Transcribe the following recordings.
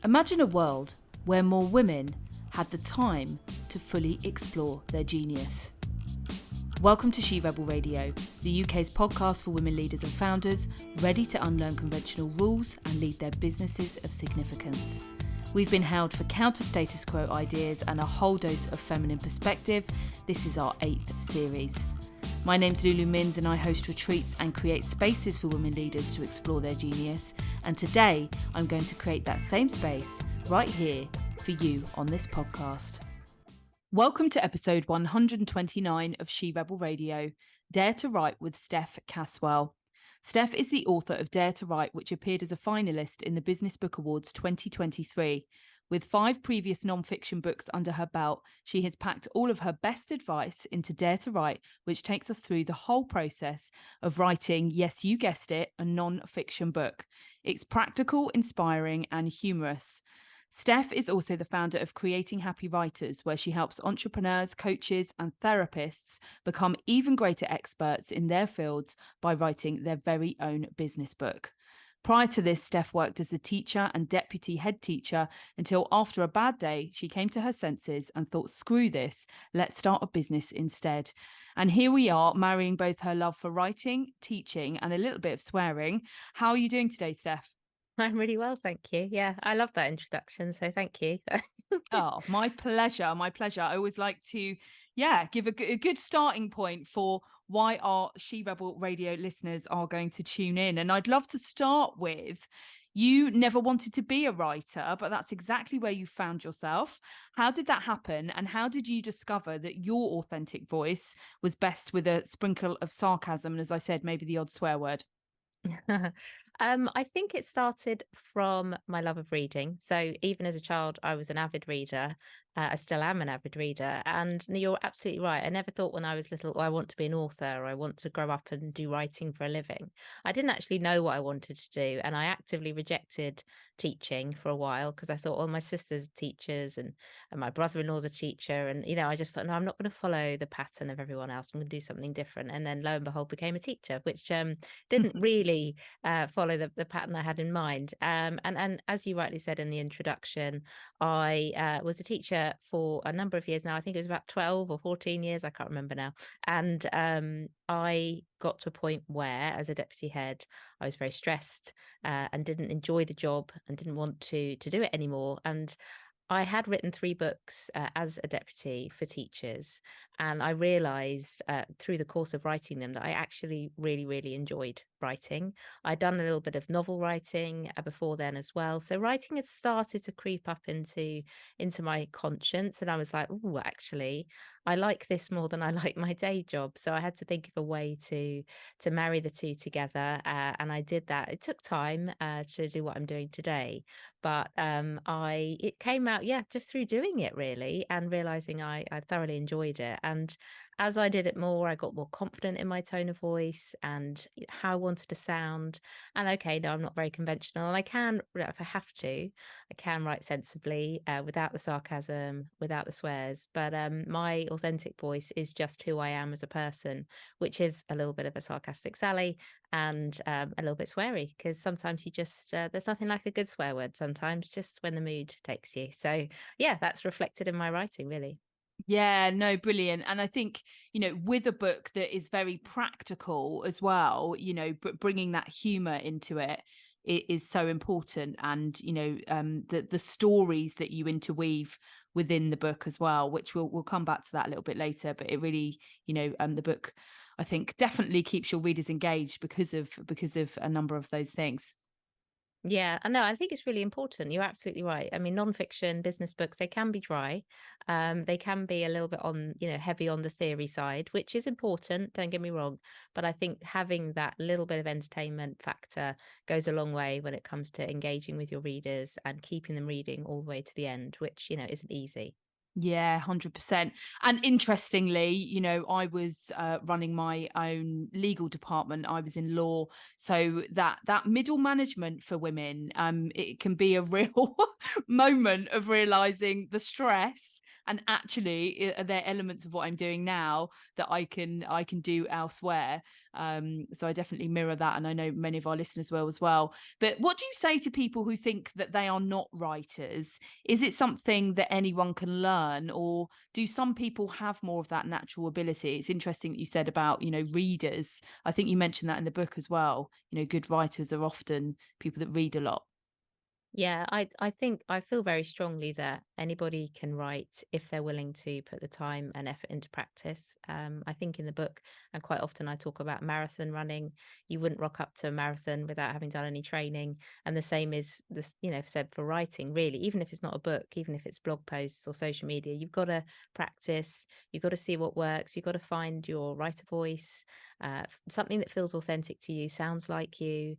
Imagine a world where more women had the time to fully explore their genius. Welcome to She Rebel Radio, the UK's podcast for women leaders and founders ready to unlearn conventional rules and lead their businesses of significance. We've been hailed for counter-status quo ideas and a whole dose of feminine perspective. This is our 8th series. My name's Lulu Minns and I host retreats and create spaces for women leaders to explore their genius. And today, I'm going to create that same space right here for you on this podcast. Welcome to episode 129 of She Rebel Radio, Dare to Write with Steph Caswell. Steph is the author of Dare to Write, which appeared as a finalist in the Business Book Awards 2023. With 5 previous non-fiction books under her belt, she has packed all of her best advice into Dare to Write, which takes us through the whole process of writing, yes, you guessed it, a non-fiction book. It's practical, inspiring, and humorous. Steph is also the founder of Creating Happy Writers, where she helps entrepreneurs, coaches, and therapists become even greater experts in their fields by writing their very own business book. Prior to this, Steph worked as a teacher and deputy head teacher until after a bad day, she came to her senses and thought, screw this, let's start a business instead. And here we are, marrying both her love for writing, teaching, and a little bit of swearing. How are you doing today, Steph? I'm really well, thank you. Yeah, I love that introduction, so thank you. Oh, my pleasure. My pleasure. I always like to, give a good starting point for why our She Rebel Radio listeners are going to tune in. And I'd love to start with, you never wanted to be a writer, but that's exactly where you found yourself. How did that happen? And how did you discover that your authentic voice was best with a sprinkle of sarcasm? And as I said, maybe the odd swear word. I think it started from my love of reading. So even as a child, I was an avid reader. I still am an avid reader. And you're absolutely right. I never thought when I was little, oh, I want to be an author or I want to grow up and do writing for a living. I didn't actually know what I wanted to do. And I actively rejected teaching for a while because I thought, oh, my sister's teachers and my brother-in-law's a teacher. And, I just thought, no, I'm not going to follow the pattern of everyone else. I'm going to do something different. And then lo and behold, became a teacher, which didn't really follow the pattern I had in mind. And as you rightly said in the introduction, I was a teacher for a number of years now. I think it was about 12 or 14 years. I can't remember now. And I got to a point where, as a deputy head, I was very stressed and didn't enjoy the job and didn't want to do it anymore. And I had written 3 books as a deputy for teachers, and I realised through the course of writing them that I actually really, really enjoyed writing. I'd done a little bit of novel writing before then as well, so writing had started to creep up into my conscience, and I was like, oh, actually, I like this more than I like my day job. So I had to think of a way to marry the two together, and I did that. It took time to do what I'm doing today, but it came out, just through doing it really and realizing I thoroughly enjoyed it. And as I did it more, I got more confident in my tone of voice and how I wanted to sound. And okay, no, I'm not very conventional, and I can, if I have to, I can write sensibly without the sarcasm, without the swears. But my authentic voice is just who I am as a person, which is a little bit of a sarcastic Sally and a little bit sweary, because sometimes you just there's nothing like a good swear word sometimes, just when the mood takes you. So yeah, that's reflected in my writing really. Yeah, no, brilliant. And I think, with a book that is very practical as well, but bringing that humor into it is so important. And, the stories that you interweave within the book as well, which we'll come back to that a little bit later. But it really, the book, I think, definitely keeps your readers engaged because of a number of those things. Yeah, I know. I think it's really important. You're absolutely right. I mean, nonfiction business books, they can be dry. They can be a little bit on, heavy on the theory side, which is important. Don't get me wrong. But I think having that little bit of entertainment factor goes a long way when it comes to engaging with your readers and keeping them reading all the way to the end, which, isn't easy. Yeah, 100%. And interestingly, I was running my own legal department. I was in law. So that middle management for women, it can be a real moment of realizing the stress. And actually, are there elements of what I'm doing now that I can do elsewhere? So I definitely mirror that, and I know many of our listeners will as well. But what do you say to people who think that they are not writers? Is it something that anyone can learn, or do some people have more of that natural ability? It's interesting that you said about, readers. I think you mentioned that in the book as well. Good writers are often people that read a lot. Yeah, I think I feel very strongly that anybody can write if they're willing to put the time and effort into practice. I think in the book, and quite often I talk about marathon running. You wouldn't rock up to a marathon without having done any training, and the same is this, said for writing. Really, even if it's not a book, even if it's blog posts or social media, you've got to practice. You've got to see what works. You've got to find your writer voice, something that feels authentic to you, sounds like you.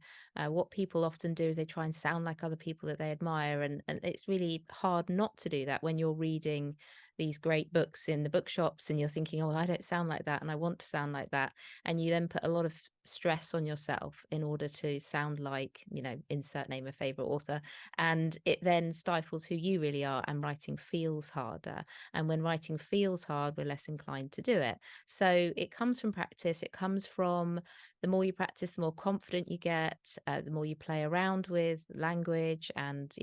What people often do is they try and sound like other people that they admire, and it's really hard not to do that when you're reading these great books in the bookshops and you're thinking, oh, I don't sound like that and I want to sound like that. And you then put a lot of stress on yourself in order to sound like, insert name a favorite author. And it then stifles who you really are, and writing feels harder. And when writing feels hard, we're less inclined to do it. So it comes from practice. It comes from the more you practice, the more confident you get, the more you play around with language, and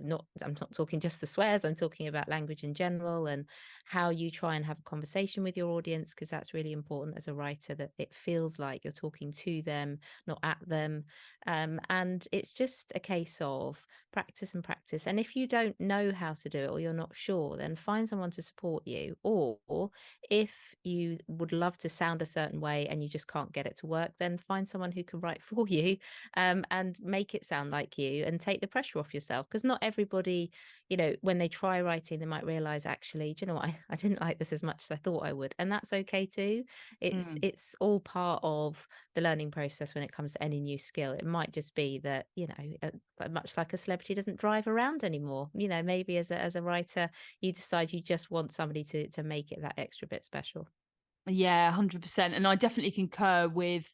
not, I'm not talking just the swears, I'm talking about language in general, and how you try and have a conversation with your audience, because that's really important as a writer, that it feels like you're talking to them, not at them. And it's just a case of practice and practice. And if you don't know how to do it, or you're not sure, then find someone to support you. Or if you would love to sound a certain way and you just can't get it to work, then find someone who can write for you, and make it sound like you, and take the pressure off yourself. Because not everybody, when they try writing, they might realize, actually, do you know what, I didn't like this as much as I thought I would. And that's okay too. Mm. It's all part of the learning process when it comes to any new skill. It might just be that, much like a celebrity doesn't drive around anymore, maybe as a writer, you decide you just want somebody to make it that extra bit special. Yeah, 100%. And I definitely concur with,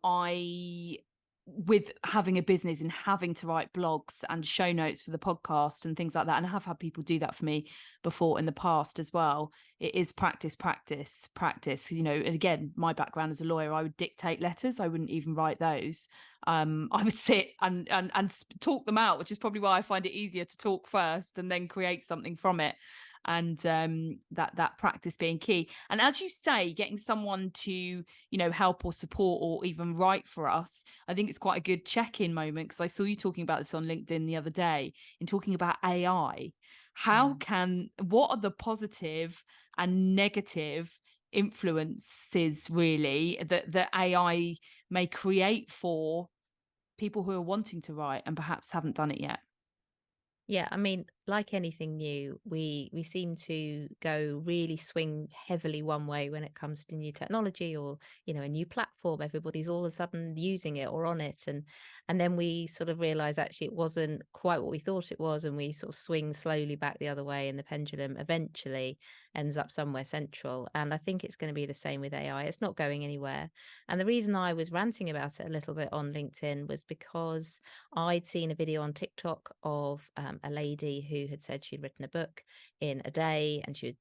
I with having a business and having to write blogs and show notes for the podcast and things like that. And I have had people do that for me before in the past as well. It is practice, practice, practice. And again, my background as a lawyer, I would dictate letters. I wouldn't even write those. I would sit and talk them out, which is probably why I find it easier to talk first and then create something from it. And that practice being key. And as you say, getting someone to help or support or even write for us, I think it's quite a good check-in moment, because I saw you talking about this on LinkedIn the other day, in talking about AI. What are the positive and negative influences really that AI may create for people who are wanting to write and perhaps haven't done it yet? Yeah, I mean, like anything new, we seem to really swing heavily one way when it comes to new technology, or a new platform. Everybody's all of a sudden using it or on it, and then we sort of realize actually it wasn't quite what we thought it was, and we sort of swing slowly back the other way, and the pendulum eventually ends up somewhere central. And I think it's going to be the same with AI. It's not going anywhere. And the reason I was ranting about it a little bit on LinkedIn was because I'd seen a video on TikTok of a lady who had said she'd written a book in a day, and she had,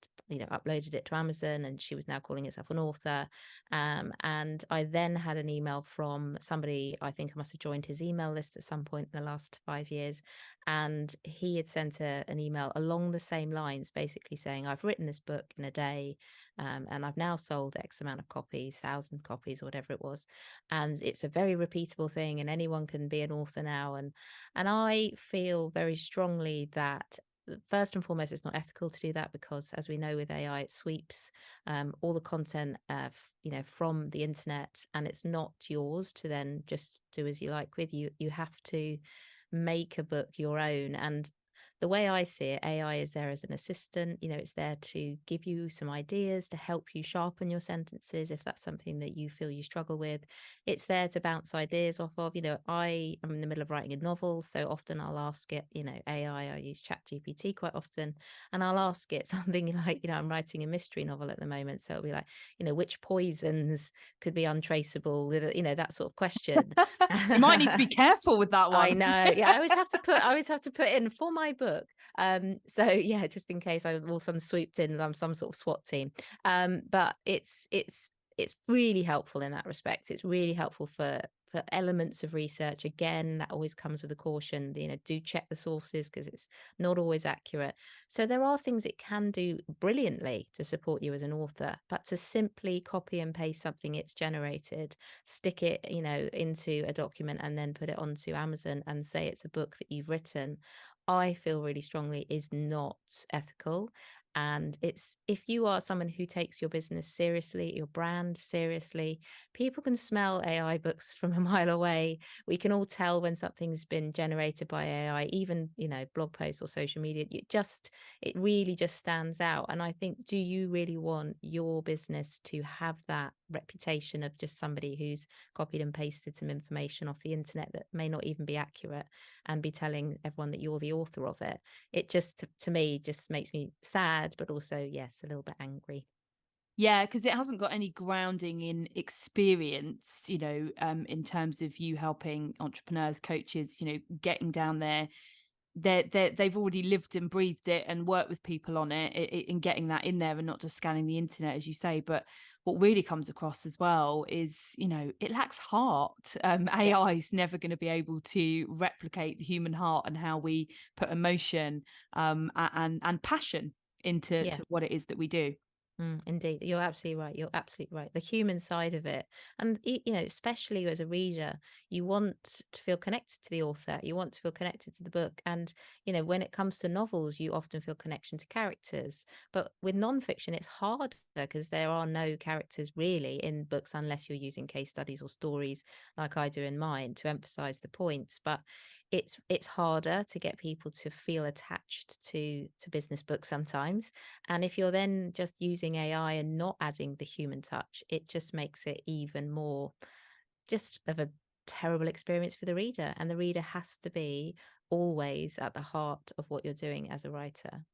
uploaded it to Amazon, and she was now calling herself an author. And I then had an email from somebody, I think I must have joined his email list at some point in the last 5 years. And he had sent an email along the same lines, basically saying, I've written this book in a day, and I've now sold X amount of copies, 1,000 copies, or whatever it was. And it's a very repeatable thing, and anyone can be an author now. And I feel very strongly that, first and foremost, it's not ethical to do that, because as we know with AI, it sweeps all the content from the internet, and it's not yours to then just do as you like with. You have to make a book your own. And the way I see it, AI is there as an assistant. It's there to give you some ideas, to help you sharpen your sentences if that's something that you feel you struggle with. It's there to bounce ideas off of. I am in the middle of writing a novel, so often I'll ask it, AI, I use ChatGPT quite often, and I'll ask it something like, I'm writing a mystery novel at the moment, so it'll be like, which poisons could be untraceable, that sort of question. You might need to be careful with that I one. know. Yeah, I always have to put in for my book. So yeah, just in case I all of a sudden swooped in and I'm some sort of SWAT team. But it's it's really helpful in that respect. It's really helpful for elements of research. Again, that always comes with a caution, do check the sources because it's not always accurate. So there are things it can do brilliantly to support you as an author, but to simply copy and paste something it's generated, stick it, into a document and then put it onto Amazon and say it's a book that you've written, I feel really strongly is not ethical. And it's, if you are someone who takes your business seriously, your brand seriously, people can smell AI books from a mile away. We can all tell when something's been generated by AI, even, blog posts or social media. It really just stands out. And I think, do you really want your business to have that reputation of just somebody who's copied and pasted some information off the internet that may not even be accurate and be telling everyone that you're the author of it? It just, to me, just makes me sad, but also, yes, a little bit angry. Yeah, because it hasn't got any grounding in experience, in terms of you helping entrepreneurs, coaches, getting down there. They've already lived and breathed it and worked with people on it and getting that in there and not just scanning the internet, as you say. But what really comes across as well is, it lacks heart. Yeah. AI is never going to be able to replicate the human heart and how we put emotion and passion into Yeah. what it is that we do. Indeed, you're absolutely right. You're absolutely right. The human side of it, and especially as a reader, you want to feel connected to the author. You want to feel connected to the book, and when it comes to novels, you often feel connection to characters. But with nonfiction, it's harder because there are no characters really in books unless you're using case studies or stories like I do in mine to emphasize the points. But it's harder to get people to feel attached to business books sometimes. And if you're then just using AI and not adding the human touch, it just makes it even more just of a terrible experience for the reader. And the reader has to be always at the heart of what you're doing as a writer.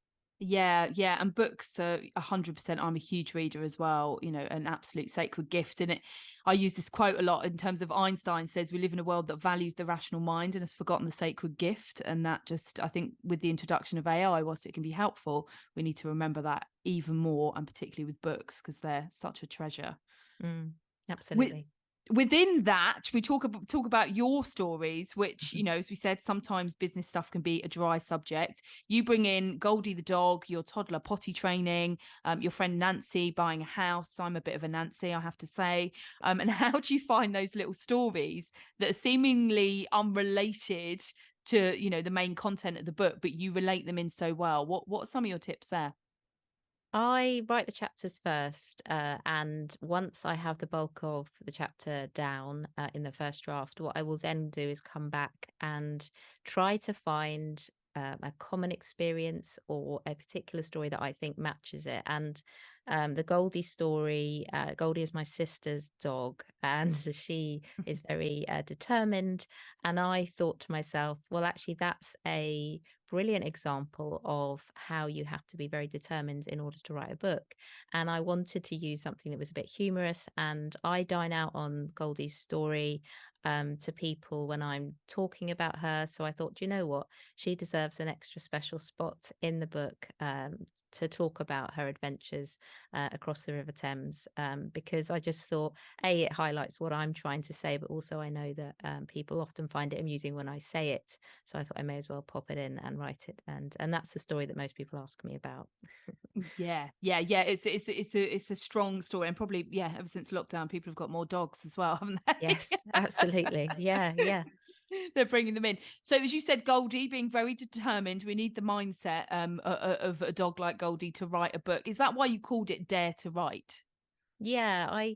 Yeah, and books are 100%. I'm a huge reader as well, an absolute sacred gift. And I use this quote a lot in terms of Einstein says we live in a world that values the rational mind and has forgotten the sacred gift. And that just, I think with the introduction of AI, whilst it can be helpful, we need to remember that even more, and particularly with books, because they're such a treasure. Mm, With absolutely. within that, we talk about your stories, which, as we said, sometimes business stuff can be a dry subject. You bring in Goldie the dog, your toddler potty training, your friend Nancy buying a house. I'm a bit of a Nancy, I have to say. And how do you find those little stories that are seemingly unrelated to, the main content of the book, but you relate them in so well? What are some of your tips there? I write the chapters first, and once I have the bulk of the chapter down in the first draft, what I will then do is come back and try to find a common experience or a particular story that I think matches it. And the Goldie story, Goldie is my sister's dog, and she is very determined. And I thought to myself, well, actually, that's a brilliant example of how you have to be very determined in order to write a book. And I wanted to use something that was a bit humorous. And I dine out on Goldie's story to people when I'm talking about her. So I thought, you know what? She deserves an extra special spot in the book to talk about her adventures across the River Thames, because I just thought, A, it highlights what I'm trying to say, but also I know that people often find it amusing when I say it. So I thought I may as well pop it in and write it. And that's the story that most people ask me about. Yeah. It's a strong story, and probably ever since lockdown, people have got more dogs as well, haven't they? Yes, absolutely. Yeah, yeah. They're bringing them in. So as you said, Goldie being very determined, we need the mindset of a dog like Goldie to write a book. Is that why you called it Dare to Write? Yeah, I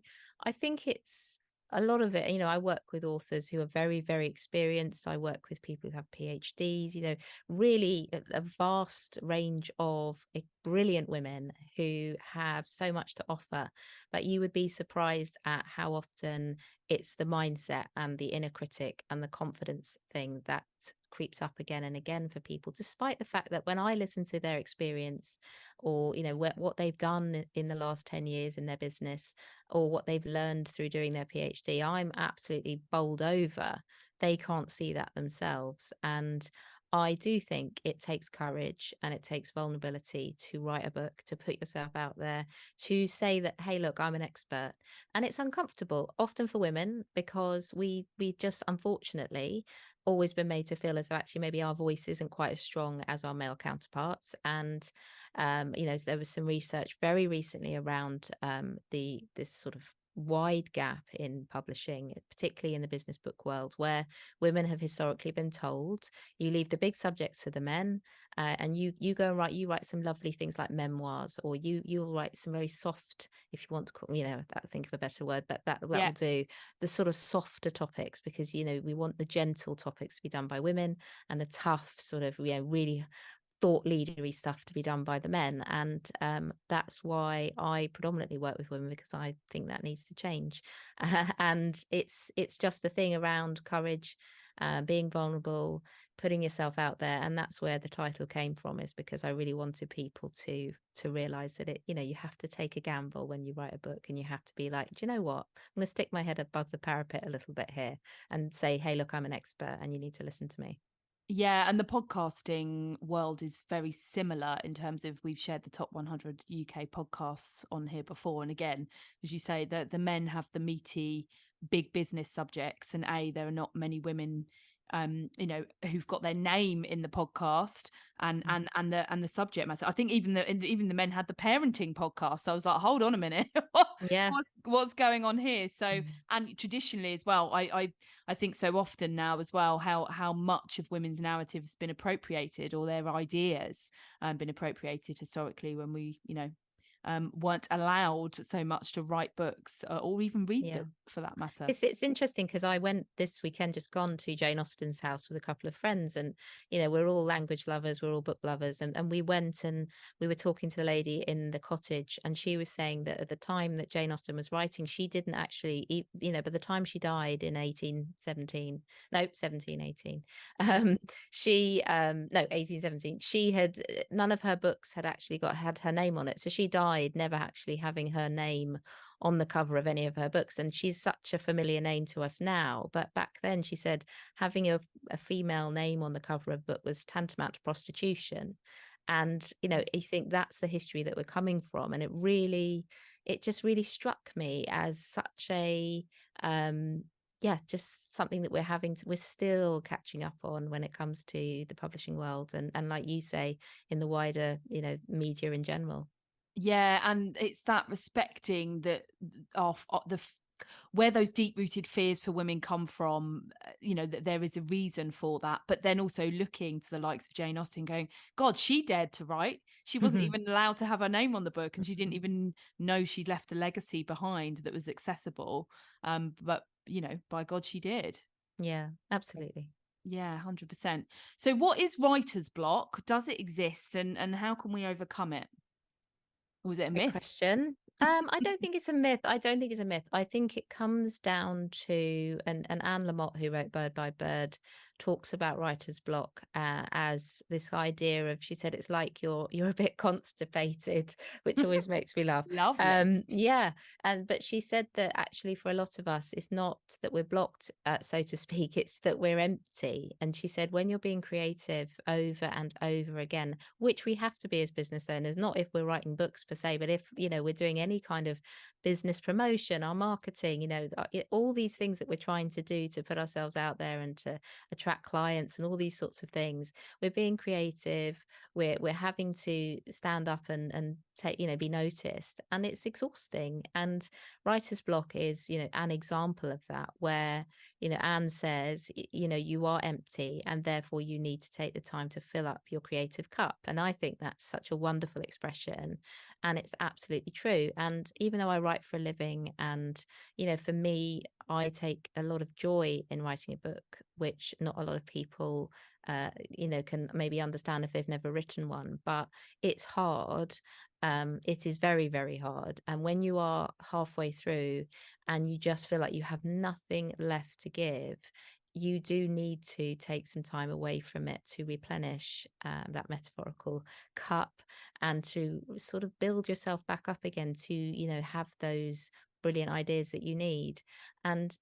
think it's a lot of it. I work with authors who are very, very experienced. I work with people who have PhDs, really a vast range of brilliant women who have so much to offer. But you would be surprised at how often it's the mindset and the inner critic and the confidence thing that creeps up again and again for people, despite the fact that when I listen to their experience or what they've done in the last 10 years in their business or what they've learned through doing their PhD, I'm absolutely bowled over. They can't see that themselves. And I do think it takes courage and it takes vulnerability to write a book, to put yourself out there, to say that, hey, look, I'm an expert. And it's uncomfortable, often for women, because we just unfortunately always been made to feel as though actually maybe our voice isn't quite as strong as our male counterparts. And there was some research very recently around the this sort of wide gap in publishing, particularly in the business book world, where women have historically been told you leave the big subjects to the men, and you go and write some lovely things like memoirs, or you'll write some very soft, if you want to call, think of a better word, but that Yeah. will do, the sort of softer topics, because we want the gentle topics to be done by women, and the tough sort of really thought leadery stuff to be done by the men. And that's why I predominantly work with women, because I think that needs to change. And it's just the thing around courage, being vulnerable, putting yourself out there. And that's where the title came from, is because I really wanted people to realize that you have to take a gamble when you write a book, and you have to be like, do you know what, I'm going to stick my head above the parapet a little bit here and say, hey, look, I'm an expert and you need to listen to me. Yeah, and the podcasting world is very similar in terms of, we've shared the top 100 UK podcasts on here before. And again, as you say, the men have the meaty, big business subjects, and there are not many women, who've got their name in the podcast and Mhm. the subject matter. I think even the men had the parenting podcast. So I was like, hold on a minute, what, Yeah. what's going on here? So, Mm. and traditionally as well, I think so often now as well, how much of women's narrative has been appropriated, or their ideas been appropriated historically, when we weren't allowed so much to write books, or even read Yeah. them for that matter. It's interesting, because I went this weekend, just gone, to Jane Austen's house with a couple of friends, and we're all language lovers, we're all book lovers, and we went and we were talking to the lady in the cottage, and she was saying that at the time that Jane Austen was writing, she didn't actually, by the time she died in 1817, no, 1718, she no, 1817, she had, none of her books had her name on it, so she died never actually having her name on the cover of any of her books. And she's such a familiar name to us now. But back then, she said, having a female name on the cover of a book was tantamount to prostitution. And, I think that's the history that we're coming from. And it just really struck me as such a, just something that we're still catching up on when it comes to the publishing world. And like you say, in the wider, media in general. Yeah, and it's that respecting that of where those deep-rooted fears for women come from, that there is a reason for that. But then also looking to the likes of Jane Austen, going, God, she dared to write. She wasn't even allowed to have her name on the book, and she didn't even know she'd left a legacy behind that was accessible. But by God, she did. Yeah, absolutely. Yeah, 100%. So what is writer's block? Does it exist, and how can we overcome it? Or is it a Great myth? question. I don't think it's a myth. I don't think it's a myth. I think it comes down to, and Anne Lamott, who wrote Bird by Bird, talks about writer's block as this idea of, she said, it's like you're a bit constipated, which always makes me laugh. Lovely. Yeah, but she said that actually for a lot of us, it's not that we're blocked, so to speak, it's that we're empty. And she said, when you're being creative over and over again, which we have to be as business owners, not if we're writing books per se, but if we're doing any kind of business promotion, our marketing, all these things that we're trying to do to put ourselves out there and to attract clients and all these sorts of things, we're being creative, we're having to stand up and take, be noticed, and it's exhausting. And writer's block is, an example of that, where Anne says, you are empty, and therefore you need to take the time to fill up your creative cup. And I think that's such a wonderful expression, and it's absolutely true. And even though I write for a living, and for me, I take a lot of joy in writing a book, which not a lot of people can maybe understand if they've never written one, but it's hard. It is very, very hard. And when you are halfway through and you just feel like you have nothing left to give, you do need to take some time away from it to replenish that metaphorical cup, and to sort of build yourself back up again, to have those brilliant ideas that you need. And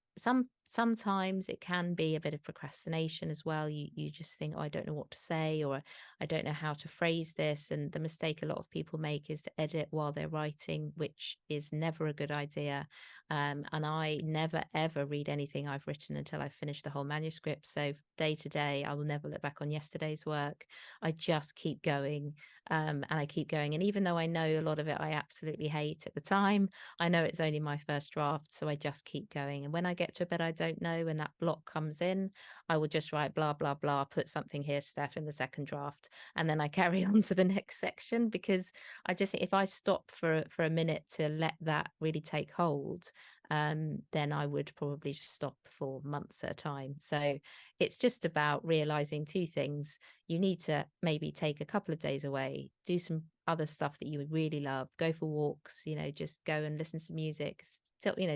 Sometimes it can be a bit of procrastination as well. You just think, oh, I don't know what to say, or I don't know how to phrase this. And the mistake a lot of people make is to edit while they're writing, which is never a good idea. And I never, ever read anything I've written until I've finished the whole manuscript. So day to day, I will never look back on yesterday's work. I just keep going, and I keep going. And even though I know a lot of it I absolutely hate at the time, I know it's only my first draft. So I just keep going. And when I get to a bit I don't know, and that block comes in, I will just write blah, blah, blah, put something here, Steph, in the second draft. And then I carry on to the next section, because I just think if I stop for a minute to let that really take hold, then I would probably just stop for months at a time. So it's just about realizing two things. You need to maybe take a couple of days away, do some other stuff that you would really love, go for walks, just go and listen to music,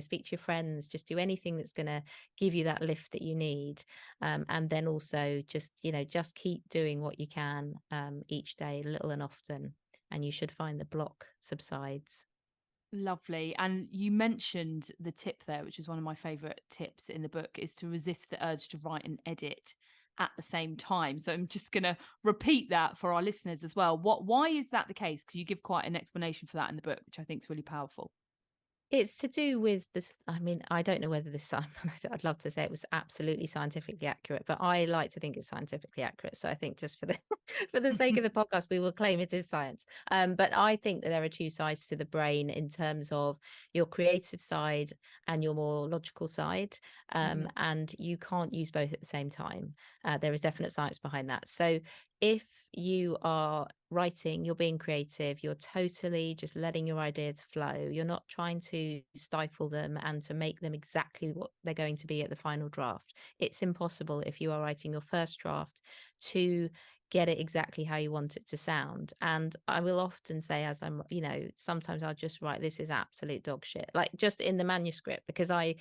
speak to your friends, just do anything that's going to give you that lift that you need. And then also just keep doing what you can, each day, little and often, and you should find the block subsides. Lovely. And you mentioned the tip there, which is one of my favorite tips in the book, is to resist the urge to write and edit at the same time. So I'm just going to repeat that for our listeners as well. Why is that the case? Because you give quite an explanation for that in the book, which I think is really powerful. It's to do with this. I mean, I don't know whether this, I'd love to say it was absolutely scientifically accurate, but I like to think it's scientifically accurate. So I think just for the for the sake of the podcast, we will claim it is science. But I think that there are two sides to the brain in terms of your creative side and your more logical side, and you can't use both at the same time. There is definite science behind that. So if you are writing, you're being creative, you're totally just letting your ideas flow, you're not trying to stifle them and to make them exactly what they're going to be at the final draft. It's impossible if you are writing your first draft to get it exactly how you want it to sound. And I will often say, as I'm, sometimes I'll just write, this is absolute dog shit, like just in the manuscript, because I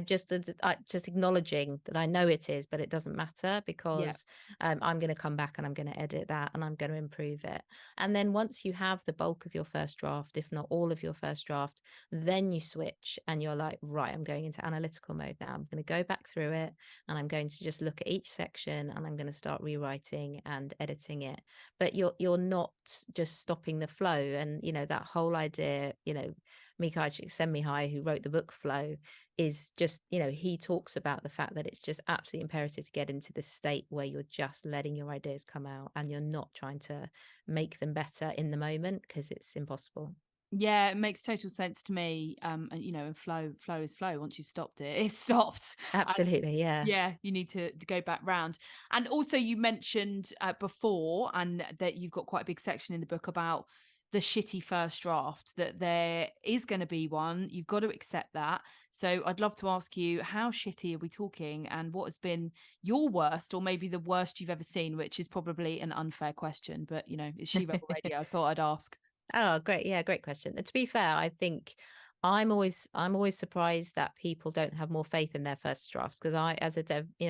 just acknowledging that I know it is, but it doesn't matter, because I'm going to come back and I'm going to edit that and I'm going to improve it. And then once you have the bulk of your first draft, if not all of your first draft, then you switch and you're like, right, I'm going into analytical mode now. I'm going to go back through it and I'm going to just look at each section and I'm going to start rewriting and editing it. But you're not just stopping the flow. And that whole idea, Mikai Csikszentmihalyi, who wrote the book Flow, is just, he talks about the fact that it's just absolutely imperative to get into this state where you're just letting your ideas come out and you're not trying to make them better in the moment, because it's impossible. Yeah, it makes total sense to me. And and flow is flow. Once you've stopped it, it's stopped. Absolutely, yeah. Yeah, you need to go back round. And also, you mentioned before, and that you've got quite a big section in the book about the shitty first draft. That there is going to be one. You've got to accept that. So I'd love to ask you, how shitty are we talking, and what has been your worst, or maybe the worst you've ever seen? Which is probably an unfair question, but it's She Rebel Radio. I thought I'd ask. Oh, great. Yeah, great question. And to be fair, I think I'm always surprised that people don't have more faith in their first drafts, because I, as a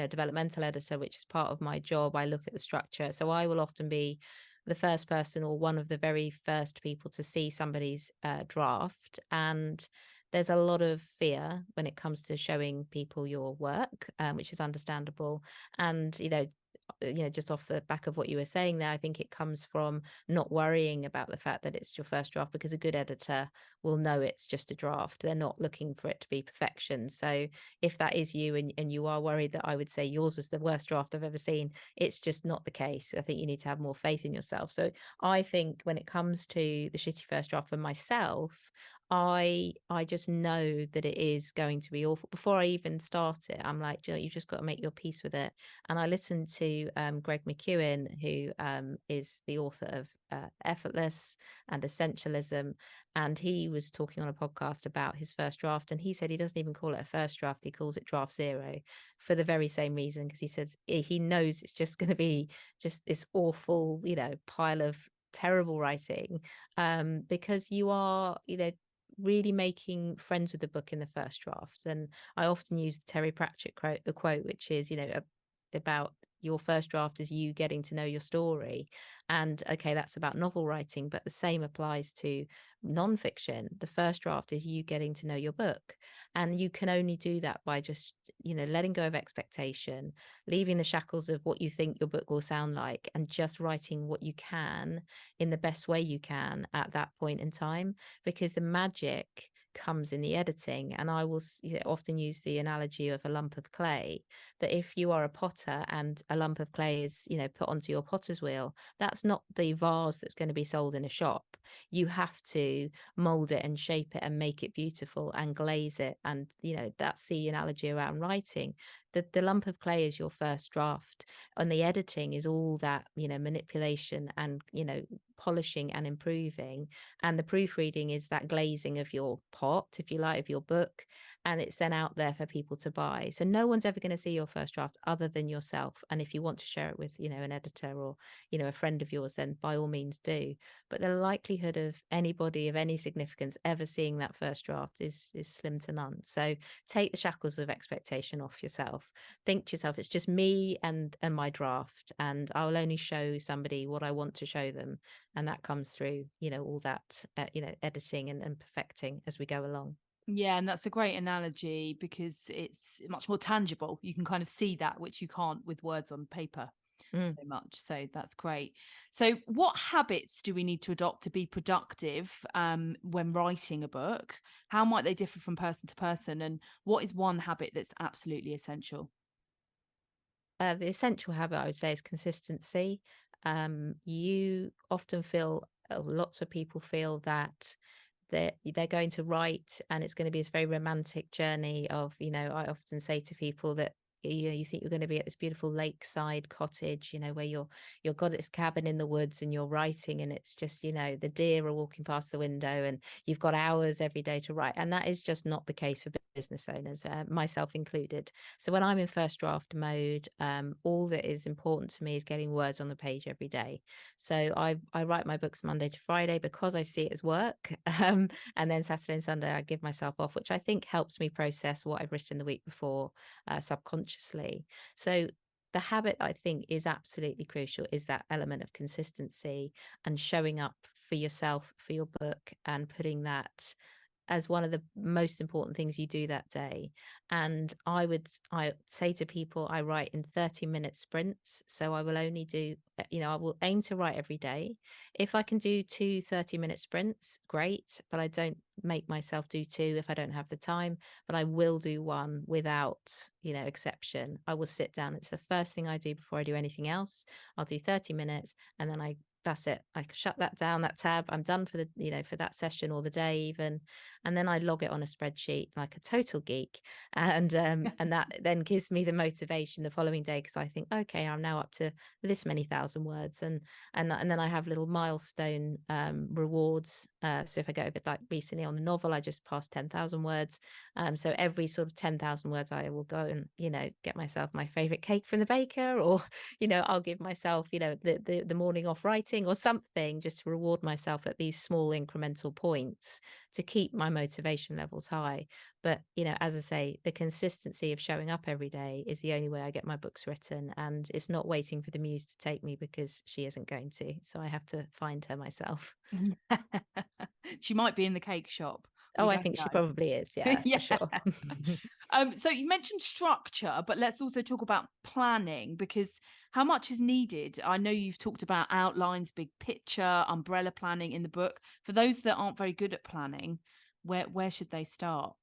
developmental editor, which is part of my job, I look at the structure. So I will often be the first person or one of the very first people to see somebody's draft. And there's a lot of fear when it comes to showing people your work, which is understandable. And just off the back of what you were saying there, I think it comes from not worrying about the fact that it's your first draft, because a good editor will know it's just a draft. They're not looking for it to be perfection. So if that is you, and you are worried that I would say yours was the worst draft I've ever seen, it's just not the case. I think you need to have more faith in yourself. So I think when it comes to the shitty first draft for myself, I just know that it is going to be awful. Before I even start it, I'm like, you've just got to make your peace with it. And I listened to Greg McKeown, who is the author of Effortless and Essentialism, and he was talking on a podcast about his first draft, and he said he doesn't even call it a first draft, he calls it draft zero, for the very same reason, because he says he knows it's just going to be just this awful pile of terrible writing, because you are really making friends with the book in the first draft. And I often use the Terry Pratchett quote, which is about your first draft is you getting to know your story. And okay, that's about novel writing, but the same applies to nonfiction. The first draft is you getting to know your book. And you can only do that by just, letting go of expectation, leaving the shackles of what you think your book will sound like, and just writing what you can in the best way you can at that point in time, because the magic comes in the editing. And I will often use the analogy of a lump of clay, that if you are a potter and a lump of clay is, put onto your potter's wheel, that's not the vase that's going to be sold in a shop. You have to mold it and shape it and make it beautiful and glaze it. And, that's the analogy around writing. The lump of clay is your first draft, and the editing is all that, manipulation and, polishing and improving. And the proofreading is that glazing of your pot, if you like, of your book. And it's then out there for people to buy. So no one's ever going to see your first draft other than yourself. And if you want to share it with, an editor or, a friend of yours, then by all means do. But the likelihood of anybody of any significance ever seeing that first draft is slim to none. So take the shackles of expectation off yourself. Think to yourself, it's just me and my draft, and I will only show somebody what I want to show them. And that comes through, all that, editing and perfecting as we go along. Yeah, and that's a great analogy because it's much more tangible. You can kind of see that, which you can't with words on paper so much. So that's great. So what habits do we need to adopt to be productive when writing a book? How might they differ from person to person? And what is one habit that's absolutely essential? The essential habit, I would say, is consistency. You often feel, lots of people feel that they're going to write and it's going to be this very romantic journey of, I often say to people that you think you're going to be at this beautiful lakeside cottage, where you've got this cabin in the woods and you're writing, and it's just, the deer are walking past the window and you've got hours every day to write. And that is just not the case for business owners, myself included. So when I'm in first draft mode, all that is important to me is getting words on the page every day. So I write my books Monday to Friday because I see it as work. And then Saturday and Sunday I give myself off, which I think helps me process what I've written the week before, subconsciously. So the habit I think is absolutely crucial is that element of consistency and showing up for yourself, for your book, and putting that as one of the most important things you do that day. And I say to people, I write in 30-minute sprints. So I will only do, I will aim to write every day. If I can do 2 30-minute sprints, great. But I don't make myself do two if I don't have the time. But I will do one without, exception. I will sit down. It's the first thing I do before I do anything else. I'll do 30 minutes and then that's it. I can shut that down, that tab. I'm done for the, for that session or the day even. And then I log it on a spreadsheet like a total geek. And that then gives me the motivation the following day, because I think, okay, I'm now up to this many thousand words. And then I have little milestone rewards. So if I go a bit, like recently on the novel, I just passed 10,000 words. So every sort of 10,000 words, I will go and, get myself my favorite cake from the baker, or, I'll give myself, the morning off writing or something, just to reward myself at these small incremental points to keep my motivation levels high. But, as I say, the consistency of showing up every day is the only way I get my books written. And it's not waiting for the muse to take me, because she isn't going to. So I have to find her myself. She might be in the cake shop. Oh, I think she probably is. Yeah, Yeah. for sure. So you mentioned structure, but let's also talk about planning, because how much is needed? I know you've talked about outlines, big picture, umbrella planning in the book. For those that aren't very good at planning, where should they start?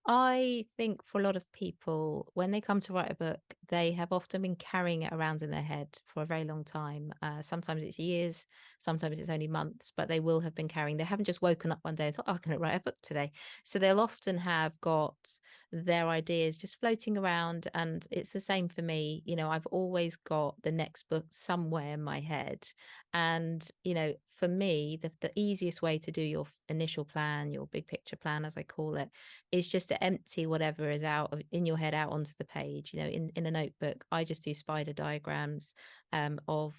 I think for a lot of people, when they come to write a book, they have often been carrying it around in their head for a very long time. Sometimes it's years, sometimes it's only months, but they will have been carrying. They haven't just woken up one day and thought, oh, I'm going to write a book today. So they'll often have got their ideas just floating around. And it's the same for me. I've always got the next book somewhere in my head. And, for me, the easiest way to do your initial plan, your big picture plan, as I call it, is just to empty whatever is in your head out onto the page. In a notebook, I just do spider diagrams of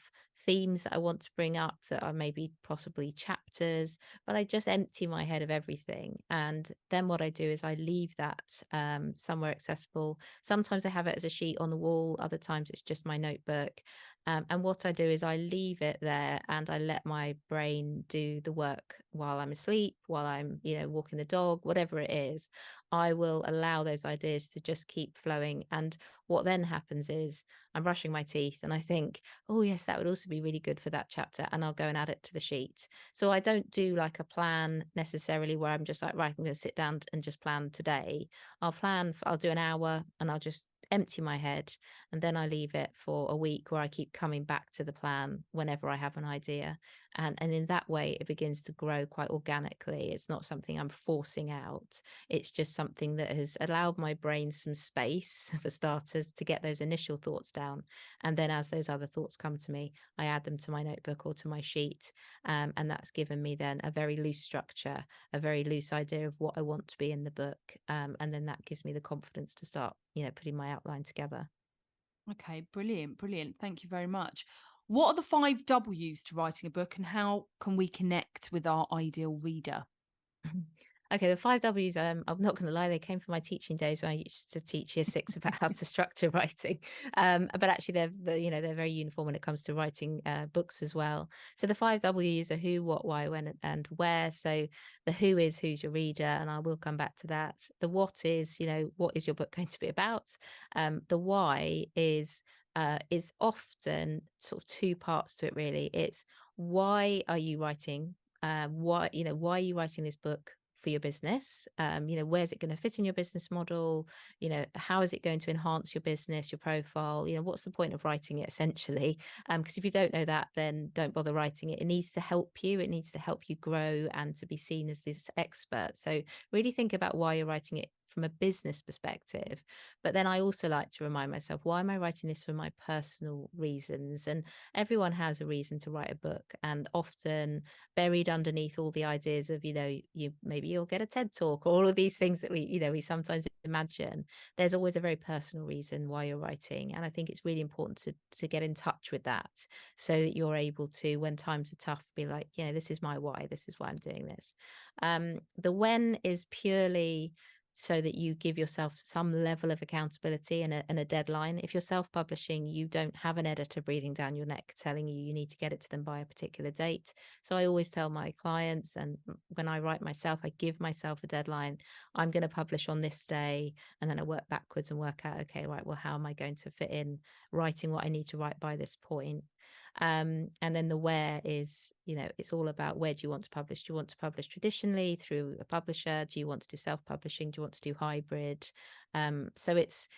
themes that I want to bring up that are maybe possibly chapters, but I just empty my head of everything. And then what I do is I leave that somewhere accessible. Sometimes I have it as a sheet on the wall, other times it's just my notebook. And what I do is I leave it there and I let my brain do the work while I'm asleep, while I'm, walking the dog, whatever it is. I will allow those ideas to just keep flowing. And what then happens is I'm brushing my teeth and I think, oh, yes, that would also be really good for that chapter. And I'll go and add it to the sheet. So I don't do like a plan necessarily where I'm just like, right, I'm going to sit down and just plan today. I'll do an hour and I'll just empty my head, and then I leave it for a week where I keep coming back to the plan whenever I have an idea. And in that way it begins to grow quite organically. It's not something I'm forcing out. It's just something that has allowed my brain some space for starters to get those initial thoughts down. And then as those other thoughts come to me, I add them to my notebook or to my sheet. And that's given me then a very loose structure, a very loose idea of what I want to be in the book. And then that gives me the confidence to start, putting my outline together. Okay, brilliant, brilliant. Thank you very much. What are the 5 W's to writing a book, and how can we connect with our ideal reader? Okay, the 5 W's, I'm not going to lie, they came from my teaching days when I used to teach year six about how to structure writing. But actually, they're very uniform when it comes to writing books as well. So the 5 W's are who, what, why, when, and where. So the who is who's your reader, and I will come back to that. The what is, what is your book going to be about? The why is often sort of two parts to it, really. It's why are you writing? Why are you writing this book for your business? Where's it going to fit in your business model? How is it going to enhance your business, your profile? What's the point of writing it essentially? Because if you don't know that, then don't bother writing it. It needs to help you. It needs to help you grow and to be seen as this expert. So really think about why you're writing it from a business perspective. But then I also like to remind myself, why am I writing this for my personal reasons? And everyone has a reason to write a book. And often buried underneath all the ideas of, maybe you'll get a TED talk, or all of these things that we sometimes imagine, there's always a very personal reason why you're writing. And I think it's really important to get in touch with that, so that you're able to, when times are tough, be like, this is my why, this is why I'm doing this. The when is purely so that you give yourself some level of accountability and a deadline. If you're self-publishing, you don't have an editor breathing down your neck telling you need to get it to them by a particular date. So I always tell my clients, and when I write myself, I give myself a deadline. I'm going to publish on this day, and then I work backwards and work out, okay, right, well, how am I going to fit in writing what I need to write by this point? And then the where is, it's all about, where do you want to publish? Do you want to publish traditionally through a publisher? Do you want to do self-publishing? Do you want to do hybrid? So it's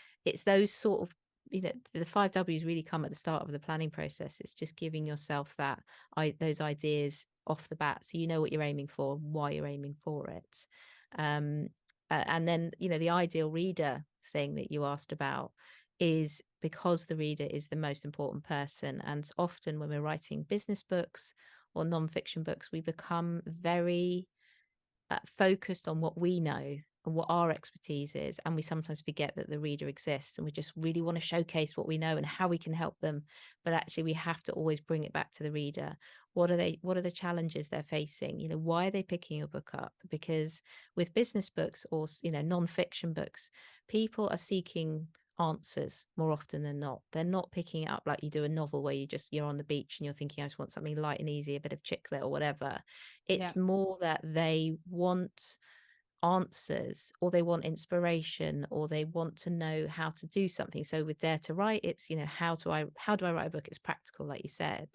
those sort of, the 5 W's really come at the start of the planning process. It's just giving yourself those ideas off the bat, so you know what you're aiming for, why you're aiming for it. And then, the ideal reader thing that you asked about is because the reader is the most important person. And often when we're writing business books or non-fiction books, we become very focused on what we know and what our expertise is, and we sometimes forget that the reader exists, and we just really want to showcase what we know and how we can help them. But actually we have to always bring it back to the reader. What are the challenges they're facing? Why are they picking your book up? Because with business books or non-fiction books, people are seeking answers more often than not. They're not picking it up like you do a novel where you're on the beach and you're thinking, I just want something light and easy, a bit of chick lit or whatever. Yeah. It's more that they want answers, or they want inspiration, or they want to know how to do something. So with Dare to Write, it's, how do I write a book? It's practical, like you said.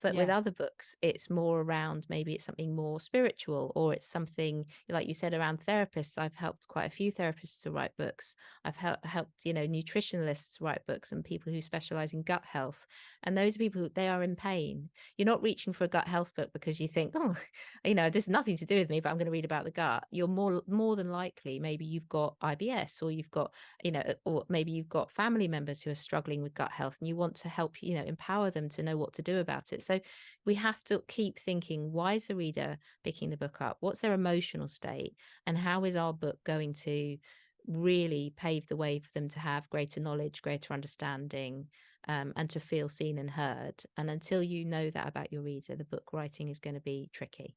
But with Yeah. other books, it's more around, maybe it's something more spiritual, or it's something like you said around therapists. I've helped quite a few therapists to write books. I've helped nutritionalists write books, and people who specialize in gut health. And those people, they are in pain. You're not reaching for a gut health book because you think, oh, this has nothing to do with me, but I'm going to read about the gut. You're more than likely, maybe you've got IBS, or you've got, or maybe you've got family members who are struggling with gut health, and you want to help, empower them to know what to do about it. So we have to keep thinking, why is the reader picking the book up? What's their emotional state? And how is our book going to really pave the way for them to have greater knowledge, greater understanding, and to feel seen and heard. And until you know that about your reader, the book writing is going to be tricky.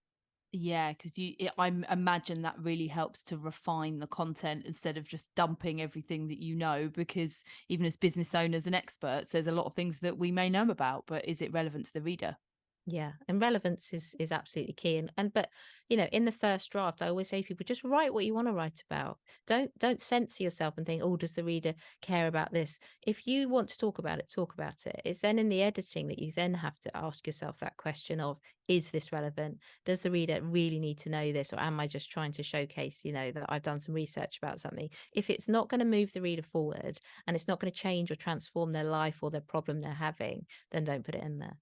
Yeah, because I imagine that really helps to refine the content instead of just dumping everything that you know. Because even as business owners and experts, there's a lot of things that we may know about, but is it relevant to the reader? Yeah, and relevance is absolutely key. And but in the first draft, I always say to people, just write what you want to write about. Don't censor yourself and think, oh, does the reader care about this? If you want to talk about it, talk about it. It's then in the editing that you then have to ask yourself that question of, is this relevant? Does the reader really need to know this? Or am I just trying to showcase, that I've done some research about something? If it's not going to move the reader forward and it's not going to change or transform their life or their problem they're having, then don't put it in there.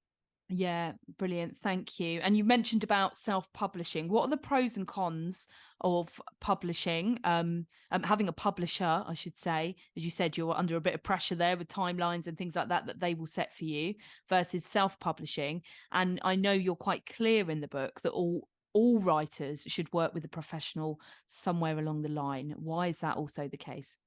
Yeah, brilliant. Thank you. And you mentioned about self-publishing. What are the pros and cons of publishing? Having a publisher, I should say, as you said, you're under a bit of pressure there with timelines and things like that they will set for you versus self-publishing. And I know you're quite clear in the book that all writers should work with a professional somewhere along the line. Why is that also the case?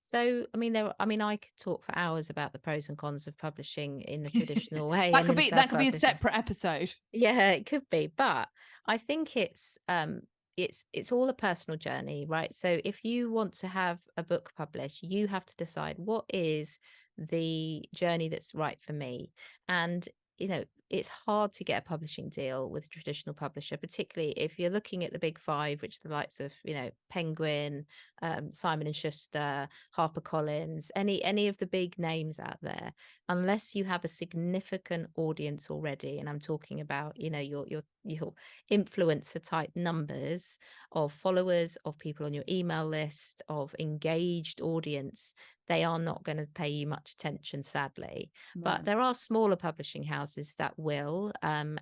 So, I could talk for hours about the pros and cons of publishing in the traditional way That and could in be that could be a self-publishing. separate episode. Yeah, it could be, but I think it's all a personal journey, right? So if you want to have a book published, you have to decide what is the journey that's right for me. And it's hard to get a publishing deal with a traditional publisher, particularly if you're looking at the big five, which are the likes of, Penguin, Simon and Schuster, HarperCollins, any of the big names out there. Unless you have a significant audience already, and I'm talking about, your influencer type numbers of followers, of people on your email list, of engaged audience, they are not going to pay you much attention, sadly. But No. there are smaller publishing houses that will, and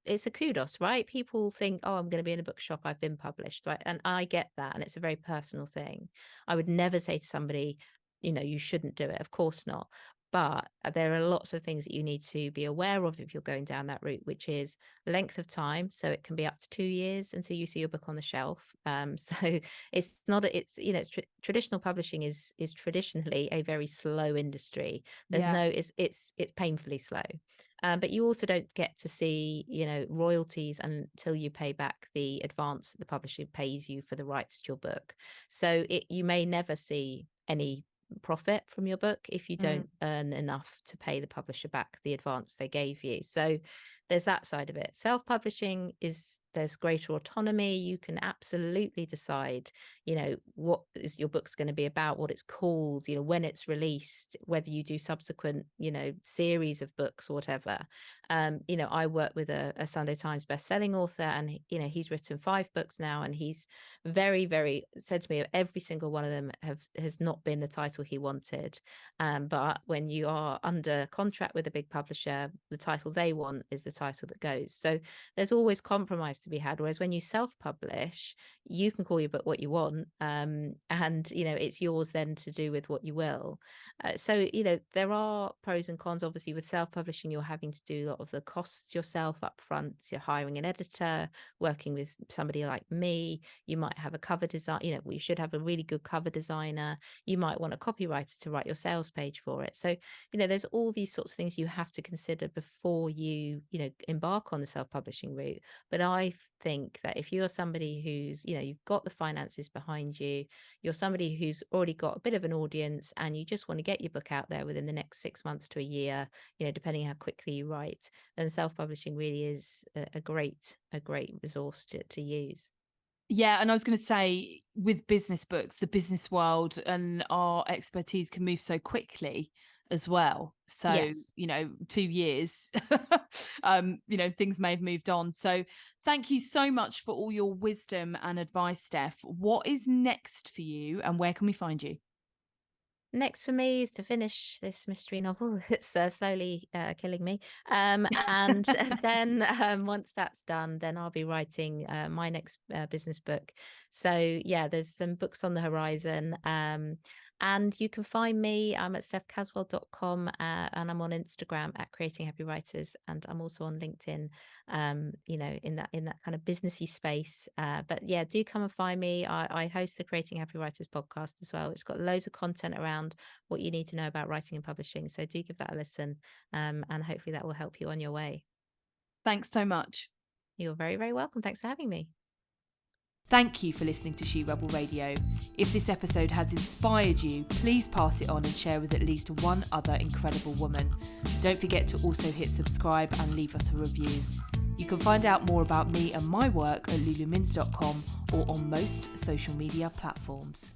it's a kudos, right? People think, oh, I'm going to be in a bookshop, I've been published, right? And I get that, and it's a very personal thing. I would never say to somebody, you shouldn't do it. Of course not. But there are lots of things that you need to be aware of if you're going down that route, which is length of time. So it can be up to 2 years until you see your book on the shelf. So it's not, traditional publishing is traditionally a very slow industry. There's Yeah. no, it's painfully slow. But you also don't get to see, royalties until you pay back the advance that the publisher pays you for the rights to your book. So you may never see any profit from your book if you don't earn enough to pay the publisher back the advance they gave you. So there's that side of it. Self-publishing there's greater autonomy. You can absolutely decide, what is your book's going to be about, what it's called, when it's released, whether you do subsequent, series of books or whatever. I work with a Sunday Times best-selling author, and he's written 5 books now, and he's very, very said to me every single one of them has not been the title he wanted. But when you are under contract with a big publisher, the title they want is the title that goes. So there's always compromise to be had. Whereas when you self-publish, you can call your book what you want, and it's yours then to do with what you will. So there are pros and cons. Obviously, with self-publishing, you're having to do a lot of the costs yourself up front. You're hiring an editor, working with somebody like me. You might have a cover design. You should have a really good cover designer. You might want a copywriter to write your sales page for it. So there's all these sorts of things you have to consider before you embark on the self-publishing route. But I think that if you're somebody who's you've got the finances behind you, you're somebody who's already got a bit of an audience, and you just want to get your book out there within the next 6 months to a year, depending how quickly you write, then self-publishing really is a great resource to use. Yeah, and I was going to say, with business books, the business world and our expertise can move so quickly as well. So, Yes. 2 years, things may have moved on. So thank you so much for all your wisdom and advice, Steph. What is next for you, and where can we find you? Next for me is to finish this mystery novel. It's slowly killing me. And then once that's done, then I'll be writing my next business book. So yeah, there's some books on the horizon. And you can find me, I'm at stephcaswell.com, and I'm on Instagram at Creating Happy Writers, and I'm also on LinkedIn, in that kind of businessy space. But yeah, do come and find me. I host the Creating Happy Writers podcast as well. It's got loads of content around what you need to know about writing and publishing. So do give that a listen, and hopefully that will help you on your way. Thanks so much. You're very, very welcome. Thanks for having me. Thank you for listening to She Rebel Radio. If this episode has inspired you, please pass it on and share with at least one other incredible woman. Don't forget to also hit subscribe and leave us a review. You can find out more about me and my work at lulumins.com or on most social media platforms.